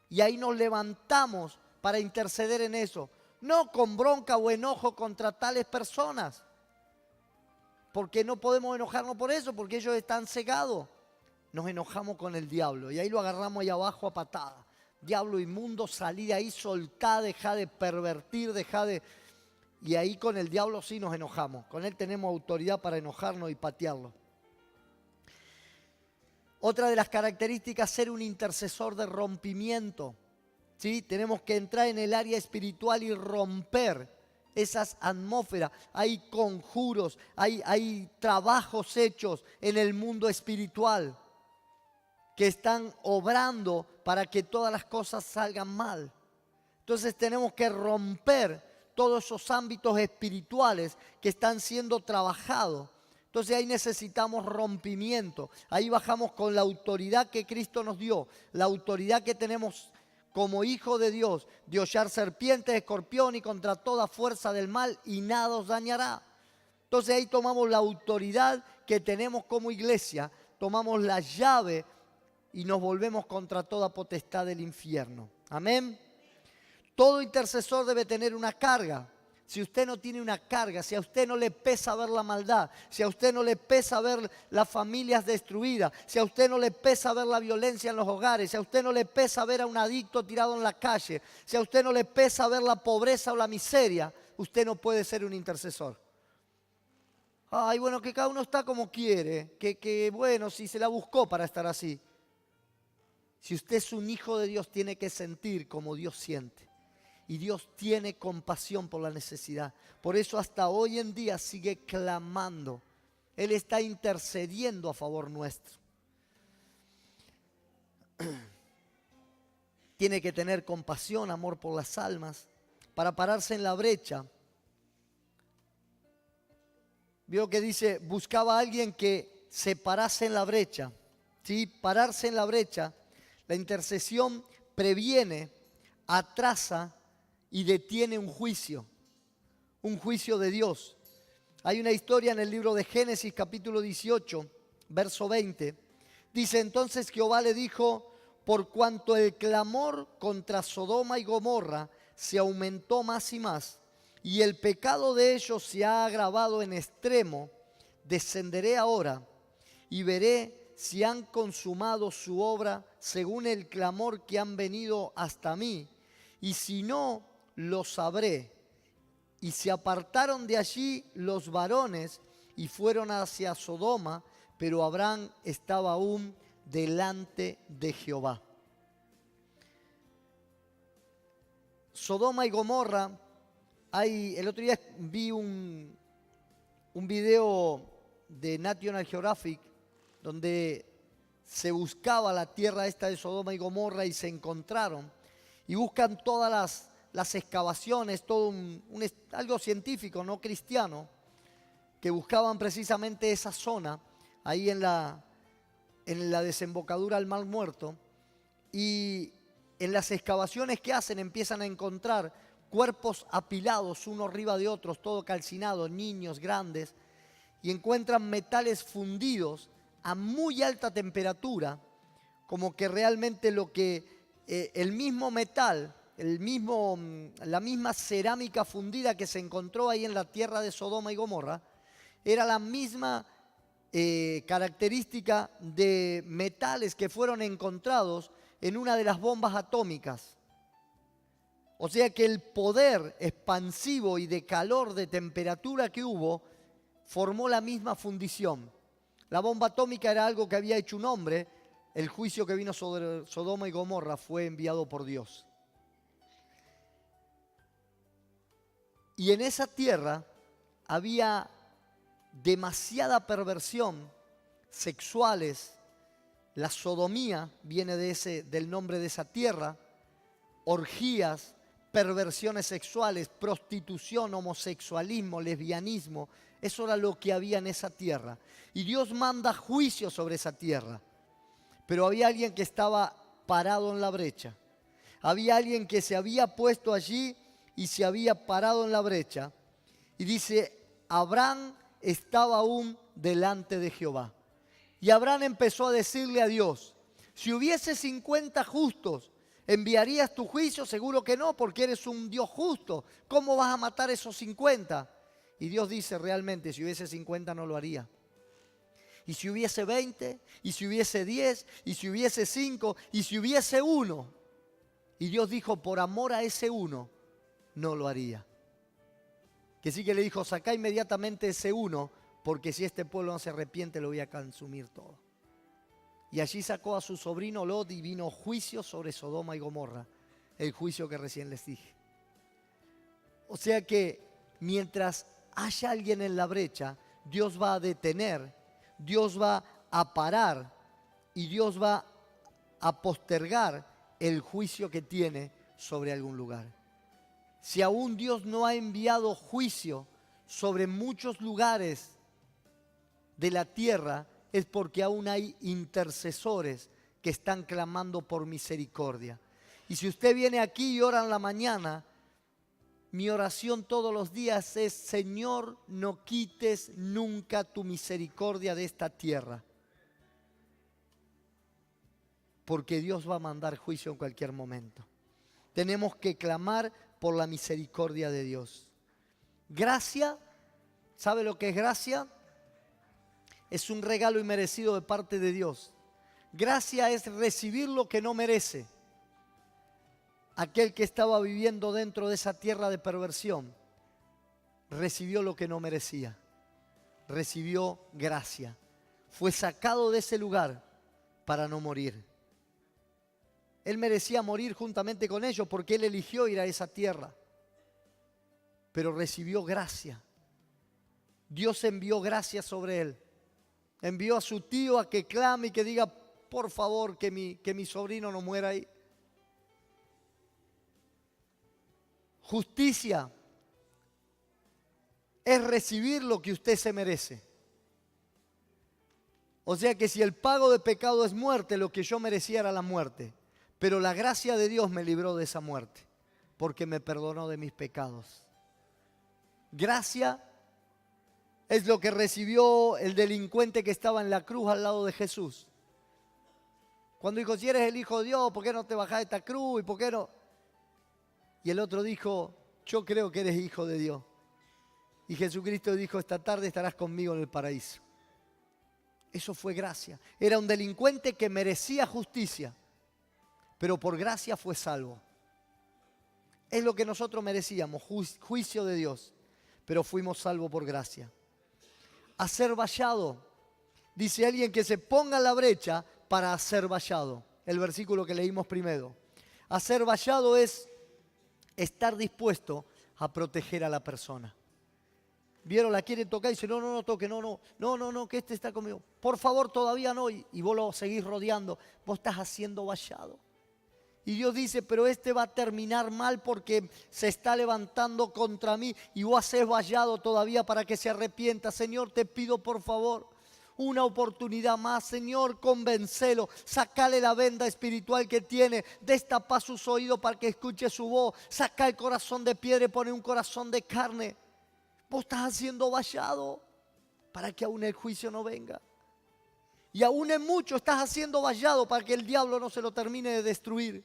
Y ahí nos levantamos para interceder en eso. No con bronca o enojo contra tales personas. Porque no podemos enojarnos por eso, porque ellos están cegados. Nos enojamos con el diablo y ahí lo agarramos ahí abajo a patada. Diablo inmundo, salí de ahí, soltá, dejá de pervertir, Y ahí con el diablo sí nos enojamos. Con él tenemos autoridad para enojarnos y patearlo. Otra de las características, ser un intercesor de rompimiento. ¿Sí? Tenemos que entrar en el área espiritual y romper esas atmósferas. Hay conjuros, hay trabajos hechos en el mundo espiritual que están obrando para que todas las cosas salgan mal. Entonces tenemos que romper todos esos ámbitos espirituales que están siendo trabajados. Entonces ahí necesitamos rompimiento. Ahí bajamos con la autoridad que Cristo nos dio, la autoridad que tenemos como hijo de Dios, de hollar serpientes, escorpión y contra toda fuerza del mal y nada os dañará. Entonces ahí tomamos la autoridad que tenemos como iglesia, tomamos la llave y nos volvemos contra toda potestad del infierno. Amén. Todo intercesor debe tener una carga. Si usted no tiene una carga, si a usted no le pesa ver la maldad, si a usted no le pesa ver las familias destruidas, si a usted no le pesa ver la violencia en los hogares, si a usted no le pesa ver a un adicto tirado en la calle, si a usted no le pesa ver la pobreza o la miseria, usted no puede ser un intercesor. Ay, bueno, que cada uno está como quiere, que bueno, si se la buscó para estar así. Si usted es un hijo de Dios, tiene que sentir como Dios siente. Y Dios tiene compasión por la necesidad. Por eso hasta hoy en día sigue clamando. Él está intercediendo a favor nuestro. Tiene que tener compasión, amor por las almas, para pararse en la brecha. Vio que dice, buscaba a alguien que se parase en la brecha. ¿Sí? Pararse en la brecha. La intercesión previene, atrasa y detiene un juicio de Dios. Hay una historia en el libro de Génesis capítulo 18, verso 20. Dice, entonces Jehová le dijo, por cuanto el clamor contra Sodoma y Gomorra se aumentó más y más, y el pecado de ellos se ha agravado en extremo, descenderé ahora y veré si han consumado su obra según el clamor que han venido hasta mí, y si no, lo sabré. Y se apartaron de allí los varones y fueron hacia Sodoma, pero Abraham estaba aún delante de Jehová. Sodoma y Gomorra, el otro día vi un video de National Geographic donde se buscaba la tierra esta de Sodoma y Gomorra y se encontraron y buscan todas las excavaciones, todo algo científico, no cristiano, que buscaban precisamente esa zona, ahí en la desembocadura del Mar Muerto, y en las excavaciones que hacen empiezan a encontrar cuerpos apilados uno arriba de otros, todo calcinado, niños, grandes, y encuentran metales fundidos a muy alta temperatura, como que realmente el mismo metal, la misma cerámica fundida que se encontró ahí en la tierra de Sodoma y Gomorra, era la misma característica de metales que fueron encontrados en una de las bombas atómicas. O sea que el poder expansivo y de calor, de temperatura que hubo, formó la misma fundición. La bomba atómica era algo que había hecho un hombre. El juicio que vino sobre Sodoma y Gomorra fue enviado por Dios. Y en esa tierra había demasiada perversión, sexuales. La sodomía viene del nombre de esa tierra. Orgías, perversiones sexuales, prostitución, homosexualismo, lesbianismo. Eso era lo que había en esa tierra. Y Dios manda juicio sobre esa tierra. Pero había alguien que estaba parado en la brecha. Había alguien que se había puesto allí y se había parado en la brecha. Y dice, Abraham estaba aún delante de Jehová. Y Abraham empezó a decirle a Dios, si hubiese 50 justos, ¿enviarías tu juicio? Seguro que no, porque eres un Dios justo. ¿Cómo vas a matar esos 50? Y Dios dice, realmente, si hubiese 50 no lo haría. Y si hubiese 20, y si hubiese 10, y si hubiese 5, y si hubiese 1. Y Dios dijo, por amor a ese 1, no lo haría. Que sí que le dijo, sacá inmediatamente ese 1, porque si este pueblo no se arrepiente, lo voy a consumir todo. Y allí sacó a su sobrino Lot y vino juicio sobre Sodoma y Gomorra, el juicio que recién les dije. O sea que mientras haya alguien en la brecha, Dios va a detener, Dios va a parar y Dios va a postergar el juicio que tiene sobre algún lugar. Si aún Dios no ha enviado juicio sobre muchos lugares de la tierra, es porque aún hay intercesores que están clamando por misericordia. Y si usted viene aquí y ora en la mañana, mi oración todos los días es, Señor, no quites nunca tu misericordia de esta tierra. Porque Dios va a mandar juicio en cualquier momento. Tenemos que clamar por la misericordia de Dios. Gracia, ¿sabe lo que es gracia? Es un regalo inmerecido de parte de Dios. Gracia es recibir lo que no merece. Aquel que estaba viviendo dentro de esa tierra de perversión recibió lo que no merecía. Recibió gracia. Fue sacado de ese lugar para no morir. Él merecía morir juntamente con ellos porque él eligió ir a esa tierra. Pero recibió gracia. Dios envió gracia sobre él. Envió a su tío a que clame y que diga, por favor, que mi sobrino no muera ahí. Justicia es recibir lo que usted se merece. O sea que si el pago de pecado es muerte, lo que yo merecía era la muerte. Pero la gracia de Dios me libró de esa muerte, porque me perdonó de mis pecados. Gracia es lo que recibió el delincuente que estaba en la cruz al lado de Jesús. Cuando dijo, si eres el Hijo de Dios, ¿por qué no te bajás de esta cruz? ¿Y por qué no? Y el otro dijo, yo creo que eres Hijo de Dios. Y Jesucristo dijo, esta tarde estarás conmigo en el paraíso. Eso fue gracia. Era un delincuente que merecía justicia, pero por gracia fue salvo. Es lo que nosotros merecíamos, juicio de Dios, pero fuimos salvos por gracia. A ser vallado, dice alguien que se ponga en la brecha para ser vallado. El versículo que leímos primero. A ser vallado es estar dispuesto a proteger a la persona. Vieron, la quieren tocar y dice, no toque, no, que este está conmigo. Por favor, todavía no. Y vos lo seguís rodeando. Vos estás haciendo vallado. Y Dios dice, pero este va a terminar mal porque se está levantando contra mí y vos hacés vallado todavía para que se arrepienta. Señor, te pido por favor, una oportunidad más. Señor, convéncelo, sacale la venda espiritual que tiene, destapa sus oídos para que escuche su voz, saca el corazón de piedra y pone un corazón de carne. Vos estás haciendo vallado para que aún el juicio no venga. Y aún en mucho estás haciendo vallado para que el diablo no se lo termine de destruir.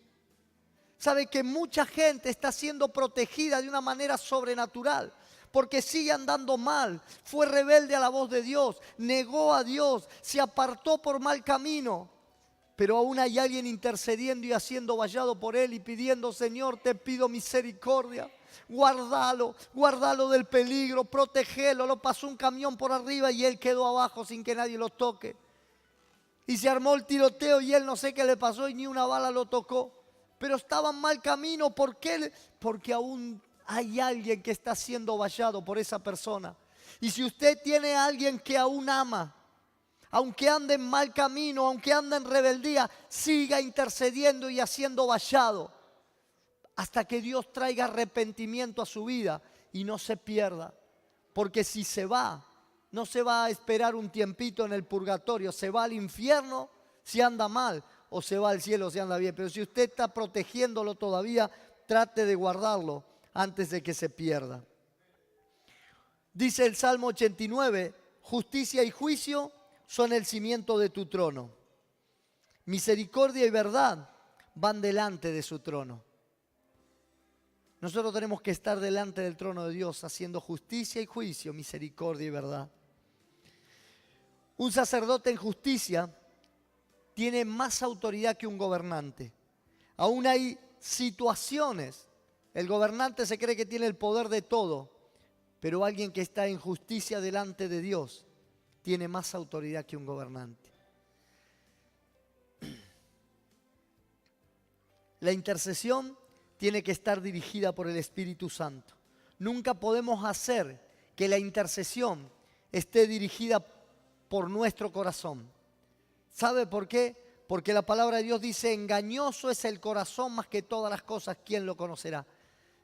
Sabe que mucha gente está siendo protegida de una manera sobrenatural porque sigue andando mal, fue rebelde a la voz de Dios, negó a Dios, se apartó por mal camino. Pero aún hay alguien intercediendo y haciendo vallado por él y pidiendo: Señor, te pido misericordia. Guárdalo, guárdalo del peligro, protégelo. Lo pasó un camión por arriba y él quedó abajo sin que nadie lo toque. Y se armó el tiroteo y él no sé qué le pasó y ni una bala lo tocó. Pero estaba en mal camino. ¿Por qué? Porque aún hay alguien que está siendo vallado por esa persona. Y si usted tiene a alguien que aún ama, aunque ande en mal camino, aunque ande en rebeldía, siga intercediendo y haciendo vallado hasta que Dios traiga arrepentimiento a su vida y no se pierda. Porque si se va, no se va a esperar un tiempito en el purgatorio, se va al infierno si anda mal o se va al cielo si anda bien. Pero si usted está protegiéndolo todavía, trate de guardarlo antes de que se pierda. Dice el Salmo 89, justicia y juicio son el cimiento de tu trono. Misericordia y verdad van delante de su trono. Nosotros tenemos que estar delante del trono de Dios haciendo justicia y juicio, misericordia y verdad. Un sacerdote en justicia tiene más autoridad que un gobernante. Aún hay situaciones, el gobernante se cree que tiene el poder de todo, pero alguien que está en justicia delante de Dios tiene más autoridad que un gobernante. La intercesión tiene que estar dirigida por el Espíritu Santo. Nunca podemos hacer que la intercesión esté dirigida por nuestro corazón. ¿Sabe por qué? Porque la palabra de Dios dice: engañoso es el corazón más que todas las cosas, ¿quién lo conocerá?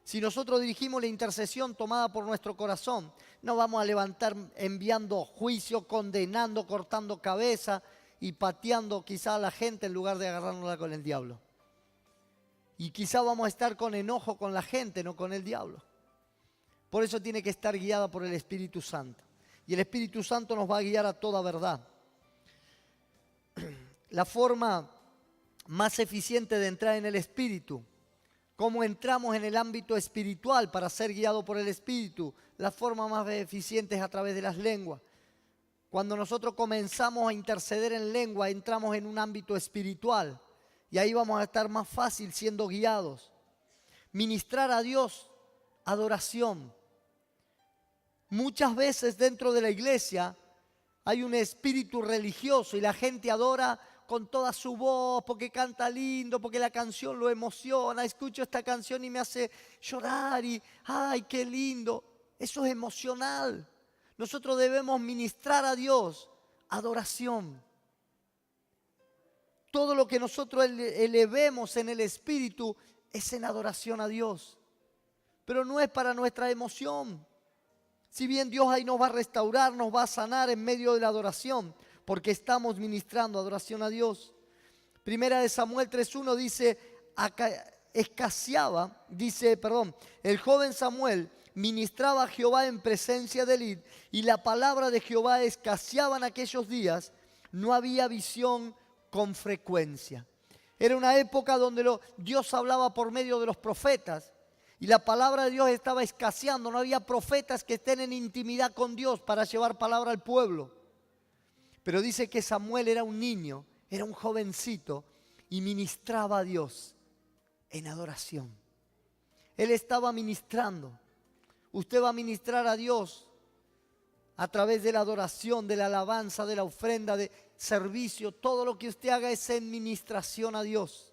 Si nosotros dirigimos la intercesión tomada por nuestro corazón, no vamos a levantar enviando juicio, condenando, cortando cabeza y pateando quizá a la gente en lugar de agarrándola con el diablo. Y quizá vamos a estar con enojo con la gente, no con el diablo. Por eso tiene que estar guiada por el Espíritu Santo. Y el Espíritu Santo nos va a guiar a toda verdad. La forma más eficiente de entrar en el Espíritu, cómo entramos en el ámbito espiritual para ser guiado por el Espíritu, la forma más eficiente es a través de las lenguas. Cuando nosotros comenzamos a interceder en lengua, entramos en un ámbito espiritual y ahí vamos a estar más fácil siendo guiados. Ministrar a Dios, adoración. Muchas veces dentro de la iglesia hay un espíritu religioso y la gente adora con toda su voz porque canta lindo, porque la canción lo emociona. Escucho esta canción y me hace llorar y ¡ay, qué lindo! Eso es emocional. Nosotros debemos ministrar a Dios, adoración. Todo lo que nosotros elevemos en el espíritu es en adoración a Dios. Pero no es para nuestra emoción. Si bien Dios ahí nos va a restaurar, nos va a sanar en medio de la adoración, porque estamos ministrando adoración a Dios. Primera de Samuel 3:1 dice, el joven Samuel ministraba a Jehová en presencia de Elí, y la palabra de Jehová escaseaba en aquellos días, no había visión con frecuencia. Era una época donde Dios hablaba por medio de los profetas, y la palabra de Dios estaba escaseando. No había profetas que estén en intimidad con Dios para llevar palabra al pueblo. Pero dice que Samuel era un niño, era un jovencito y ministraba a Dios en adoración. Él estaba ministrando. Usted va a ministrar a Dios a través de la adoración, de la alabanza, de la ofrenda, de servicio. Todo lo que usted haga es en ministración a Dios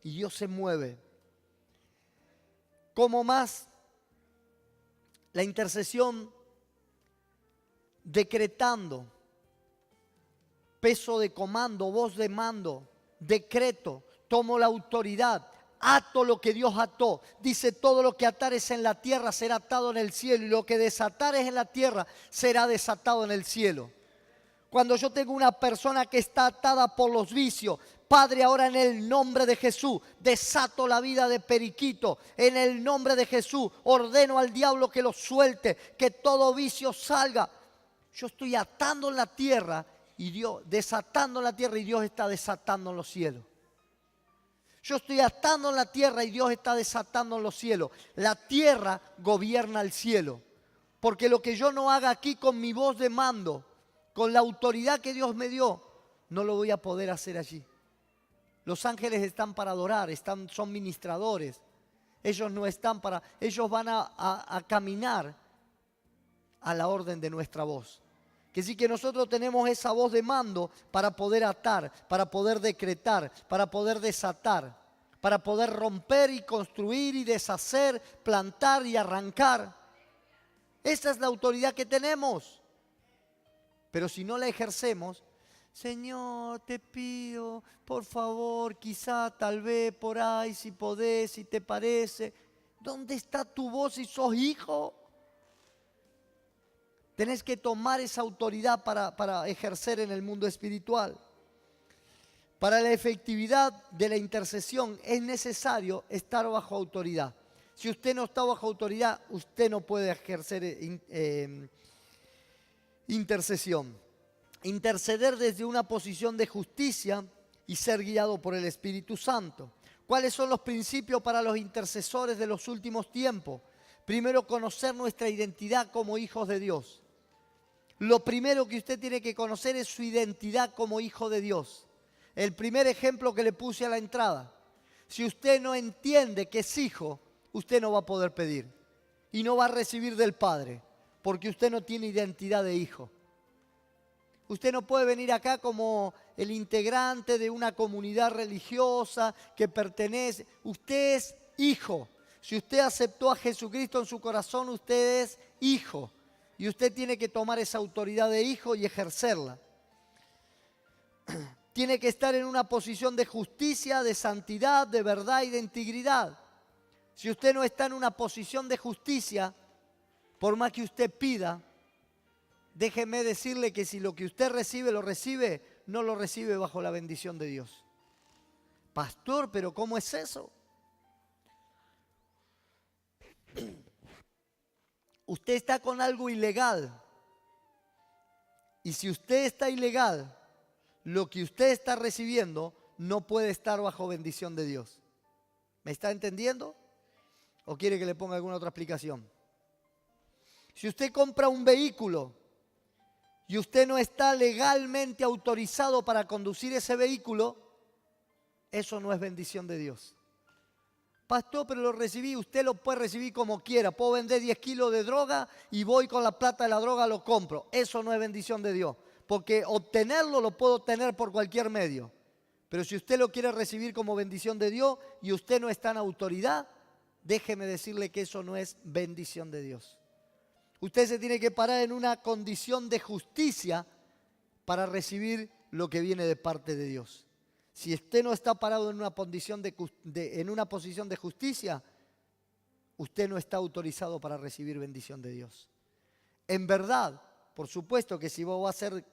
y Dios se mueve. Como más la intercesión decretando, peso de comando, voz de mando, decreto, tomo la autoridad, ato lo que Dios ató. Dice, todo lo que atares en la tierra será atado en el cielo y lo que desatares en la tierra será desatado en el cielo. cuando yo tengo una persona que está atada por los vicios, Padre, ahora en el nombre de Jesús, desato la vida de Periquito. En el nombre de Jesús, ordeno al diablo que lo suelte, que todo vicio salga. Yo estoy atando en la tierra y Dios, desatando en la tierra y Dios está desatando en los cielos. Yo estoy atando en la tierra y Dios está desatando en los cielos. La tierra gobierna el cielo. Porque lo que yo no haga aquí con mi voz de mando, con la autoridad que Dios me dio, no lo voy a poder hacer allí. Los ángeles están para adorar, son ministradores. Ellos no están para, ellos van a caminar a la orden de nuestra voz. Que sí que nosotros tenemos esa voz de mando para poder atar, para poder decretar, para poder desatar, para poder romper y construir y deshacer, plantar y arrancar. Esa es la autoridad que tenemos. Pero si no la ejercemos, Señor, te pido, por favor, quizá, tal vez, por ahí, si podés, si te parece. ¿Dónde está tu voz si sos hijo? Tenés que tomar esa autoridad para ejercer en el mundo espiritual. Para la efectividad de la intercesión es necesario estar bajo autoridad. Si usted no está bajo autoridad, usted no puede ejercer intercesión. Interceder desde una posición de justicia y ser guiado por el Espíritu Santo. ¿Cuáles son los principios para los intercesores de los últimos tiempos? Primero, conocer nuestra identidad como hijos de Dios. Lo primero que usted tiene que conocer es su identidad como hijo de Dios. El primer ejemplo que le puse a la entrada. Si usted no entiende que es hijo, usted no va a poder pedir y no va a recibir del Padre, porque usted no tiene identidad de hijo. Usted no puede venir acá como el integrante de una comunidad religiosa que pertenece. Usted es hijo. Si usted aceptó a Jesucristo en su corazón, usted es hijo. Y usted tiene que tomar esa autoridad de hijo y ejercerla. Tiene que estar en una posición de justicia, de santidad, de verdad y de integridad. Si usted no está en una posición de justicia, por más que usted pida, déjeme decirle que si lo que usted recibe, lo recibe, no lo recibe bajo la bendición de Dios. Pastor, ¿pero cómo es eso? Usted está con algo ilegal. Y si usted está ilegal, lo que usted está recibiendo no puede estar bajo bendición de Dios. ¿Me está entendiendo? ¿O quiere que le ponga alguna otra explicación? Si usted compra un vehículo y usted no está legalmente autorizado para conducir ese vehículo, eso no es bendición de Dios. Pastor, pero lo recibí. Usted lo puede recibir como quiera. Puedo vender 10 kilos de droga y voy con la plata de la droga, lo compro. Eso no es bendición de Dios, porque obtenerlo lo puedo obtener por cualquier medio. Pero si usted lo quiere recibir como bendición de Dios y usted no está en autoridad, déjeme decirle que eso no es bendición de Dios. Usted se tiene que parar en una condición de justicia para recibir lo que viene de parte de Dios. Si usted no está parado en una posición de justicia, usted no está autorizado para recibir bendición de Dios. En verdad, por supuesto que si vos vas a hacer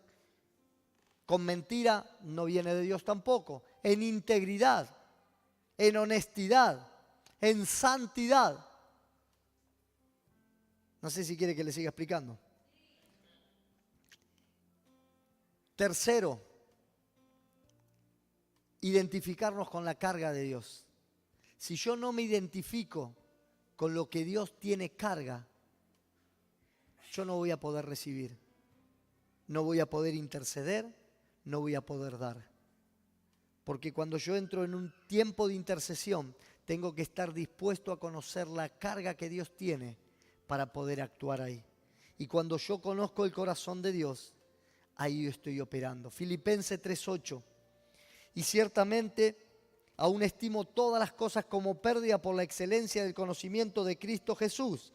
con mentira, no viene de Dios tampoco. En integridad, en honestidad, en santidad. No sé si quiere que le siga explicando. Tercero, identificarnos con la carga de Dios. Si yo no me identifico con lo que Dios tiene carga, yo no voy a poder recibir, no voy a poder interceder, no voy a poder dar. Porque cuando yo entro en un tiempo de intercesión, tengo que estar dispuesto a conocer la carga que Dios tiene para poder actuar ahí. Y cuando yo conozco el corazón de Dios, ahí yo estoy operando. Filipenses 3:8. Y ciertamente aún estimo todas las cosas como pérdida por la excelencia del conocimiento de Cristo Jesús,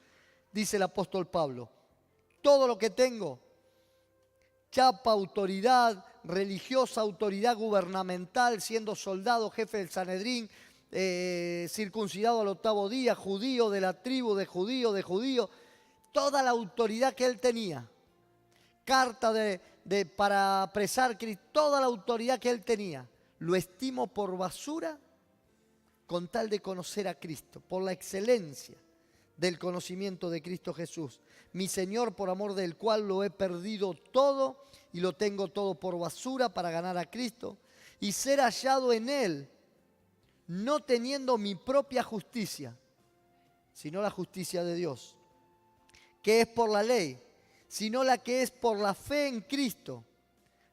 dice el apóstol Pablo. Todo lo que tengo, chapa, autoridad religiosa, autoridad gubernamental, siendo soldado, jefe del Sanedrín, circuncidado al 8º día, judío de la tribu de judío, toda la autoridad que él tenía. Carta de para apresar, toda la autoridad que él tenía, lo estimo por basura con tal de conocer a Cristo, por la excelencia del conocimiento de Cristo Jesús, mi Señor, por amor del cual lo he perdido todo y lo tengo todo por basura para ganar a Cristo y ser hallado en Él, no teniendo mi propia justicia, sino la justicia de Dios, que es por la ley, sino la que es por la fe en Cristo,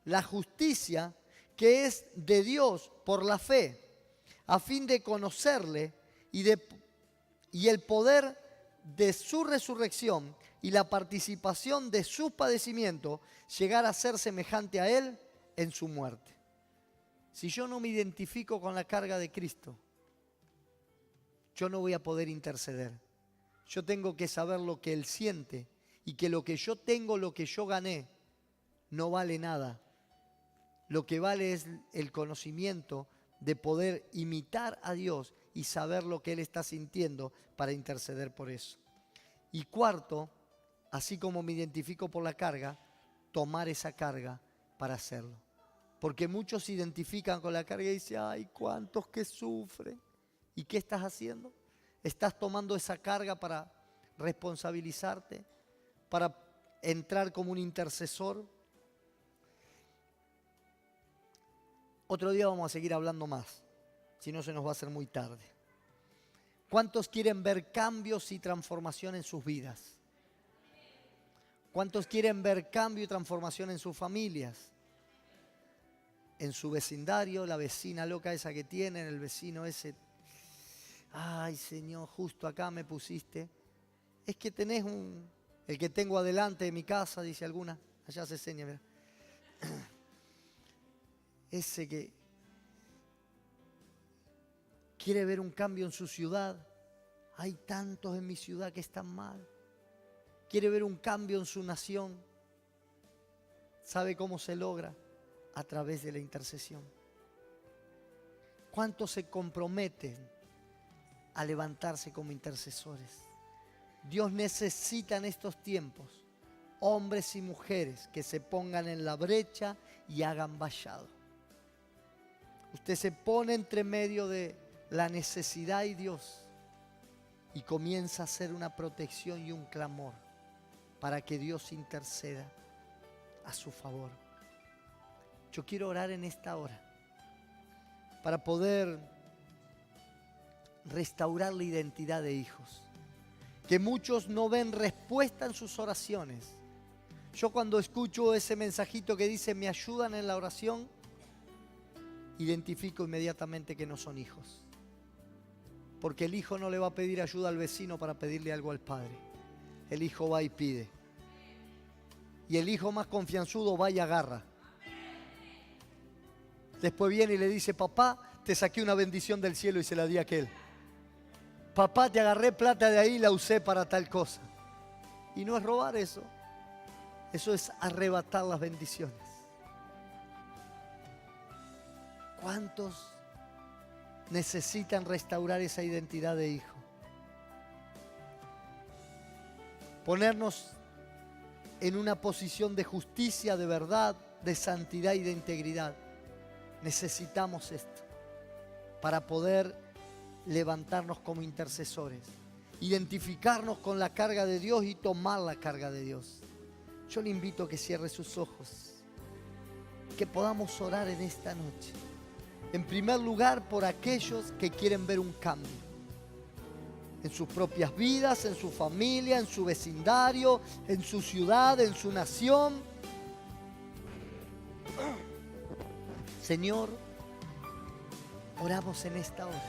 la justicia que es de Dios por la fe, a fin de conocerle y el poder de su resurrección y la participación de su padecimiento, llegar a ser semejante a Él en su muerte. Si yo no me identifico con la carga de Cristo, yo no voy a poder interceder. Yo tengo que saber lo que Él siente y que lo que yo tengo, lo que yo gané, no vale nada. Lo que vale es el conocimiento de poder imitar a Dios y saber lo que Él está sintiendo para interceder por eso. Y cuarto, así como me identifico por la carga, tomar esa carga para hacerlo. Porque muchos se identifican con la carga y dicen, ay, cuántos que sufren. ¿Y qué estás haciendo? ¿Estás tomando esa carga para responsabilizarte? ¿Para entrar como un intercesor? Otro día vamos a seguir hablando más, si no se nos va a hacer muy tarde. ¿Cuántos quieren ver cambios y transformación en sus vidas? ¿Cuántos quieren ver cambio y transformación en sus familias? En su vecindario, la vecina loca esa que tienen, el vecino ese. Ay, Señor, justo acá me pusiste. Es que tenés el que tengo adelante de mi casa, dice alguna. Allá se seña, mira. Ese que quiere ver un cambio en su ciudad. Hay tantos en mi ciudad que están mal. Quiere ver un cambio en su nación. ¿Sabe cómo se logra? A través de la intercesión. ¿Cuántos se comprometen a levantarse como intercesores? Dios necesita en estos tiempos hombres y mujeres que se pongan en la brecha y hagan vallado. Usted se pone entre medio de la necesidad y Dios y comienza a hacer una protección y un clamor para que Dios interceda a su favor. Yo quiero orar en esta hora para poder restaurar la identidad de hijos. Que muchos no ven respuesta en sus oraciones. Yo cuando escucho ese mensajito que dice me ayudan en la oración, identifico inmediatamente que no son hijos. Porque el hijo no le va a pedir ayuda al vecino para pedirle algo al padre. El hijo va y pide. Y el hijo más confianzudo va y agarra. Después viene y le dice, papá, te saqué una bendición del cielo y se la di a aquel. Papá, te agarré plata de ahí y la usé para tal cosa. Y no es robar eso. Eso es arrebatar las bendiciones. ¿Cuántos necesitan restaurar esa identidad de hijo? Ponernos en una posición de justicia, de verdad, de santidad y de integridad. Necesitamos esto para poder levantarnos como intercesores, identificarnos con la carga de Dios y tomar la carga de Dios. Yo le invito a que cierre sus ojos, que podamos orar en esta noche. En primer lugar, por aquellos que quieren ver un cambio en sus propias vidas, en su familia, en su vecindario, en su ciudad, en su nación. Señor, oramos en esta hora.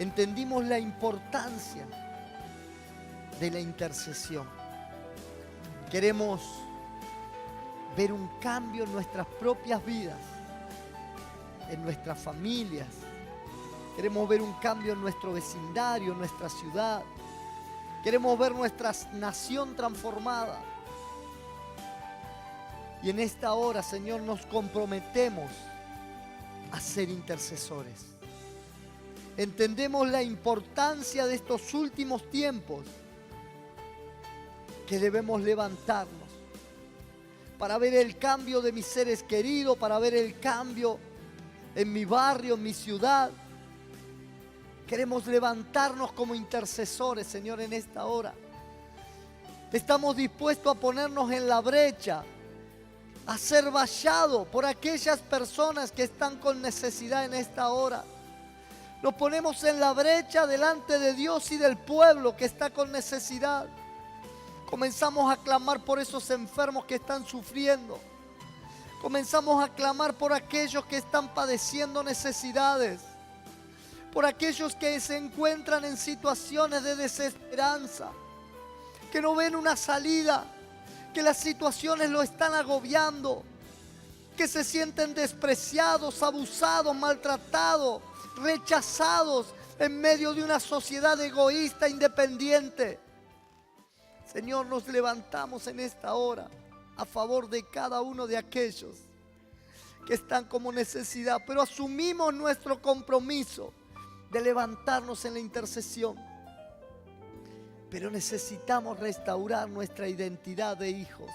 Entendimos la importancia de la intercesión. Queremos ver un cambio en nuestras propias vidas, en nuestras familias. Queremos ver un cambio en nuestro vecindario, en nuestra ciudad. Queremos ver nuestra nación transformada. Y en esta hora, Señor, nos comprometemos a ser intercesores. Entendemos la importancia de estos últimos tiempos, que debemos levantarnos para ver el cambio de mis seres queridos, para ver el cambio en mi barrio, en mi ciudad. Queremos levantarnos como intercesores, Señor, en esta hora. Estamos dispuestos a ponernos en la brecha, a ser vallado por aquellas personas que están con necesidad en esta hora. Nos ponemos en la brecha delante de Dios y del pueblo que está con necesidad. Comenzamos a clamar por esos enfermos que están sufriendo. Comenzamos a clamar por aquellos que están padeciendo necesidades. Por aquellos que se encuentran en situaciones de desesperanza, que no ven una salida, que las situaciones lo están agobiando, que se sienten despreciados, abusados, maltratados, rechazados en medio de una sociedad egoísta, independiente. Señor, nos levantamos en esta hora a favor de cada uno de aquellos que están como necesidad, pero asumimos nuestro compromiso de levantarnos en la intercesión. Pero necesitamos restaurar nuestra identidad de hijos.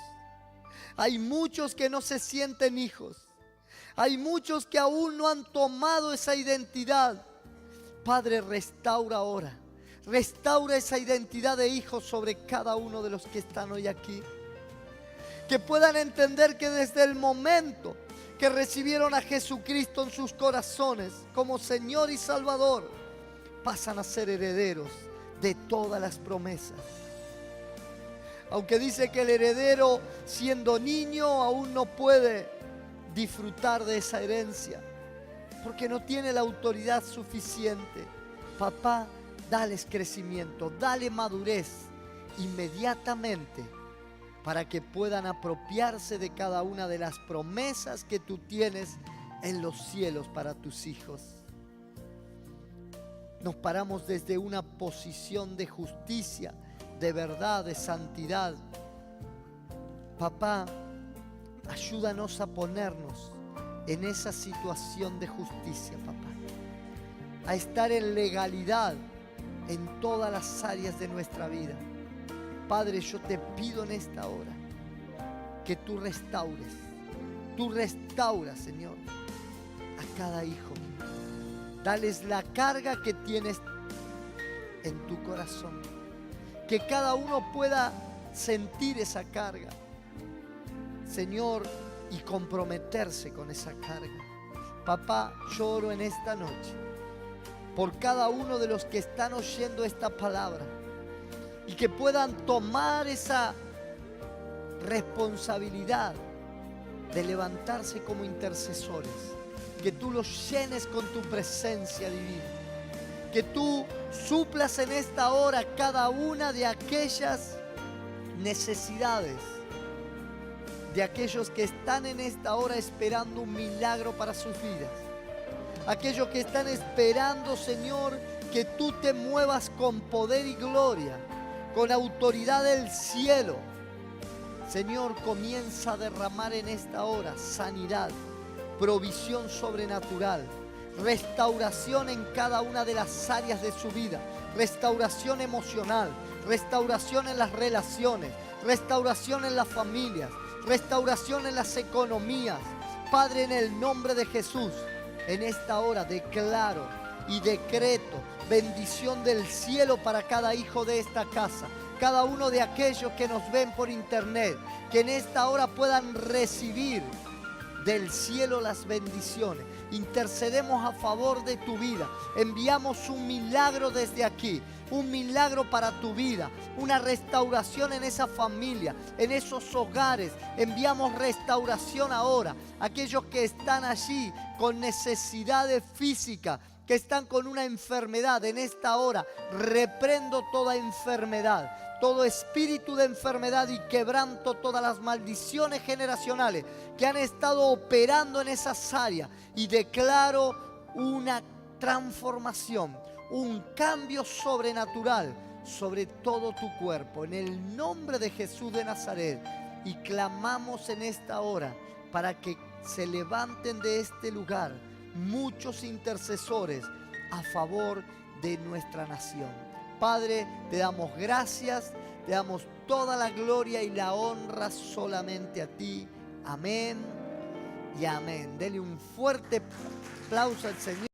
Hay muchos que no se sienten hijos. Hay muchos que aún no han tomado esa identidad. Padre, restaura ahora. Restaura esa identidad de hijos sobre cada uno de los que están hoy aquí. Que puedan entender que desde el momento que recibieron a Jesucristo en sus corazones como Señor y Salvador, pasan a ser herederos de todas las promesas. Aunque dice que el heredero, siendo niño, aún no puede disfrutar de esa herencia, porque no tiene la autoridad suficiente. Papá, dales crecimiento, dale madurez inmediatamente, para que puedan apropiarse de cada una de las promesas que tú tienes en los cielos para tus hijos. Nos paramos desde una posición de justicia, de verdad, de santidad. Papá, ayúdanos a ponernos en esa situación de justicia, papá. A estar en legalidad en todas las áreas de nuestra vida. Padre, yo te pido en esta hora que tú restaures. Tú restauras, Señor, a cada hijo. Dales la carga que tienes en tu corazón. Que cada uno pueda sentir esa carga, Señor, y comprometerse con esa carga. Papá, yo oro en esta noche por cada uno de los que están oyendo esta palabra y que puedan tomar esa responsabilidad de levantarse como intercesores. Que tú los llenes con tu presencia divina. Que tú suplas en esta hora cada una de aquellas necesidades, de aquellos que están en esta hora esperando un milagro para sus vidas. Aquellos que están esperando, Señor, que tú te muevas con poder y gloria, con autoridad del cielo. Señor, comienza a derramar en esta hora sanidad, provisión sobrenatural, restauración en cada una de las áreas de su vida, restauración emocional, restauración en las relaciones, restauración en las familias, restauración en las economías. Padre, en el nombre de Jesús, en esta hora declaro y decreto bendición del cielo para cada hijo de esta casa, cada uno de aquellos que nos ven por internet, que en esta hora puedan recibir del cielo las bendiciones. Intercedemos a favor de tu vida. Enviamos un milagro desde aquí, un milagro para tu vida, una restauración en esa familia, en esos hogares. Enviamos restauración ahora. Aquellos que están allí con necesidades físicas, que están con una enfermedad, en esta hora reprendo toda enfermedad, todo espíritu de enfermedad, y quebranto todas las maldiciones generacionales que han estado operando en esas áreas, y declaro una transformación, un cambio sobrenatural sobre todo tu cuerpo, en el nombre de Jesús de Nazaret. Y clamamos en esta hora para que se levanten de este lugar muchos intercesores a favor de nuestra nación. Padre, te damos gracias, te damos toda la gloria y la honra solamente a ti. Amén y amén. Dele un fuerte aplauso al Señor.